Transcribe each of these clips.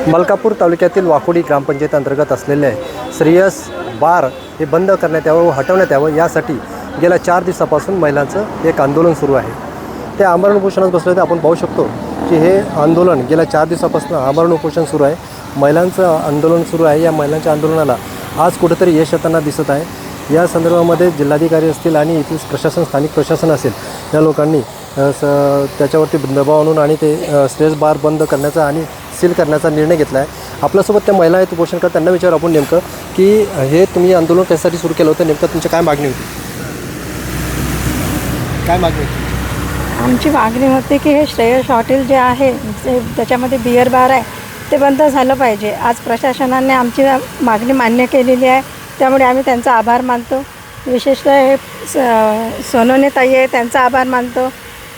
मलकापूर तालुक्यातील वाकोडी ग्रामपंचायत अंतर्गत असलेले श्रेयस बार हे बंद करण्यात यावं व हटवण्यात यावं यासाठी गेल्या 4 दिवसापासून महिलांचं एक आंदोलन सुरू आहे। ते आमरण उपोषणात बसले तर आपण पाहू शकतो की हे आंदोलन गेल्या 4 दिवसापासून आमरण उपोषण सुरू आहे। महिलांचं आंदोलन सुरू आहे। या महिलांच्या आंदोलनाला आज कुठेतरी यश येताना दिसत आहे। या संदर्भामध्ये जिल्हाधिकारी असतील आणि येथील प्रशासन, स्थानिक प्रशासन असेल, या लोकांनी त्याच्यावरती दबाव आणून आणि ते श्रेयस बार बंद करण्याचा आणि सील करण्याचा निर्णय घेतला आहे। आपल्यासोबत त्या महिला आहेत उपोषण करत, त्यांना विचारू आपण नेमकं की हे तुम्ही आंदोलन कशासाठी सुरू केलं होतं, नेमकं तुमची काय मागणी होती? काय मागणी होती? आमची मागणी होती की हे श्रेयस हॉटेल जे आहे त्याच्यामध्ये बिअर बार आहे ते बंद झालं पाहिजे। आज प्रशासनाने आमची मागणी मान्य केलेली आहे, त्यामुळे आम्ही त्यांचा आभार मानतो। विशेषतः हे सोनोने ताई आहे, त्यांचा आभार मानतो।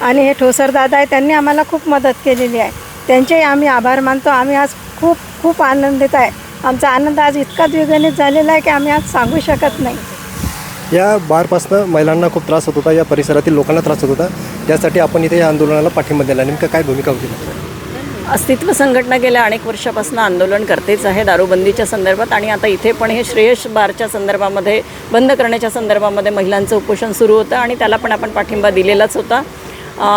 आणि हे ठोसर दादा आहे, त्यांनी आम्हाला खूप मदत केलेली आहे, त्यांचेही आम्ही आभार मानतो। आम्ही आज खूप खूप आनंदित आहे। आमचा आनंद आज इतका द्विगुणित झालेला आहे की आम्ही आज सांगू शकत नाही। या बारपासनं महिलांना खूप त्रास होत होता, या परिसरातील लोकांना त्रास होत होता, त्यासाठी आपण इथे या आंदोलनाला पाठिंबा दिला। नेमकं काय भूमिका होती? अस्तित्व संघटना गेल्या अनेक वर्षापासून आंदोलन करतेच आहे दारूबंदीच्या संदर्भात, आणि आता इथे पण हे श्रेयस बारच्या संदर्भामध्ये बंद करण्याच्या संदर्भामध्ये महिलांचं उपोषण सुरू होतं आणि त्याला पण आपण पाठिंबा दिलेलाच होता।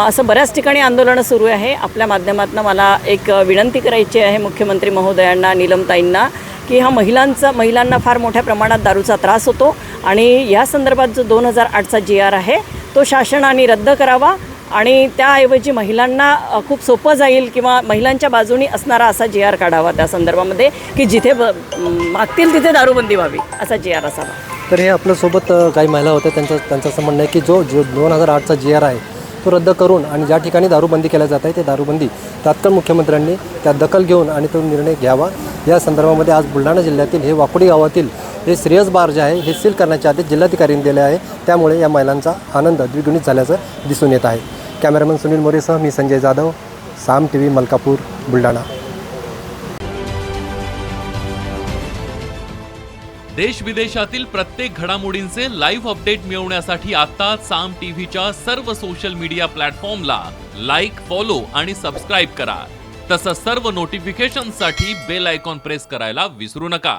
असं बऱ्याच ठिकाणी आंदोलनं सुरू आहे। आपल्या माध्यमातून मला एक विनंती करायची आहे मुख्यमंत्री महोदयांना, नीलमताईंना, की महिलांना फार मोठ्या प्रमाणात दारूचा त्रास होतो आणि या संदर्भात जो 2008चा GR आहे तो शासनाने रद्द करावा आणि त्याऐवजी महिलांना खूप सोपं जाईल किंवा महिलांच्या बाजूनी असणारा असा GR काढावा त्या संदर्भामध्ये, की जिथे मागतील तिथे दारूबंदी व्हावी असा GR असावा। तर हे आपल्यासोबत काही महिला होत्या, त्यांचं असं म्हणणं आहे की जो 2008चा GR आहे तो रद्द करून आणि ज्या ठिकाणी दारूबंदी केल्या जात आहे ते दारूबंदी तात्काळ मुख्यमंत्र्यांनी त्यात दखल घेऊन आणि तो निर्णय घ्यावा। या संदर्भामध्ये आज बुलढाणा जिल्ह्यातील हे वाकोडी गावातील हे श्रेयस बार जे आहे हे सील करण्याचे आदेश जिल्हाधिकाऱ्यांनी दिले आहे। त्यामुळे या महिलांचा आनंद द्विगुणित झाल्याचं दिसून येत आहे। कॅमेरामन सुनील मोरेसह मी संजय जाधव, साम TV मलकापूर, बुलढाणा। देश विदेशातील प्रत्येक घडामोडींचे लाईव्ह अपडेट मिळवण्यासाठी आता साम टीव्हीच्या सर्व सोशल मीडिया प्लॅटफॉर्मला लाईक, फॉलो आणि सबस्क्राईब करा। तसंच सर्व नोटिफिकेशनसाठी बेल आयकॉन प्रेस करायला विसरू नका।